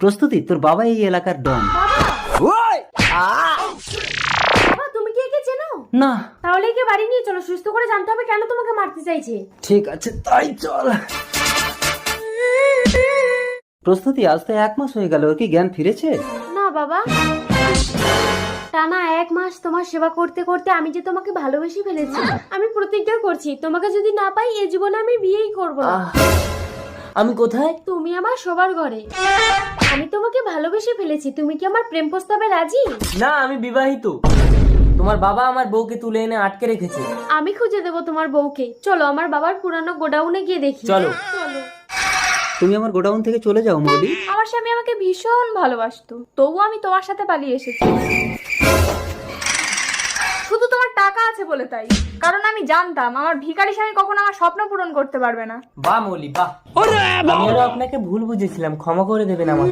প্রস্তুতি, তোর বাবা এই এলাকার ডন। বাবা তুমি কি একে চেনো? না। তাহলে একে বাড়ি নিয়ে চলো, সুস্থ করে জানতে হবে কেন তোমাকে মারতে চাইছে। ঠিক আছে, তাই চল। প্রস্তুতি, আজ তো 1 মাস হয়ে গেল, ওর কি জ্ঞান ফিরেছে? না বাবা, টানা 1 মাস তোমার সেবা করতে করতে আমি যে তোমাকে ভালোবেসে ফেলেছি। আমি প্রতিজ্ঞা করছি তোমাকে যদি না পাই এই জীবনে আমি বিয়েই করবো না। আমি কোথায়? তুমি আমার শোবার ঘরে। আমি তোমাকে ভালোবেসে ফেলেছি, তুমি কি আমার প্রেম প্রস্তাবে রাজি? না, আমি বিবাহিত। তোমার বাবা আমার বউকে তুলে এনে আটকে রেখেছে। আমি খুঁজে দেবো তোমার বউকে। চলো আমার বাবার পুরানো গোডাউনে গিয়ে দেখি। চলো। চলো। তুমি আমার গোডাউন থেকে চলে যাও মৌলি। আমার স্বামী আমাকে ভীষণ ভালোবাসতো, তবুও আমি তোমার সাথে পালিয়ে এসেছি। শুধু তোমার টাকা আছে বলে তাই, কারণ আমি জানতাম আমার ভিখারি স্বামী কখনো আমার স্বপ্ন পূরণ করতে পারবে না। বাহ মৌলি বাহ। আমিও আপনাকে ভুল বুঝেছিলাম, ক্ষমা করে দেবেন আমাকে।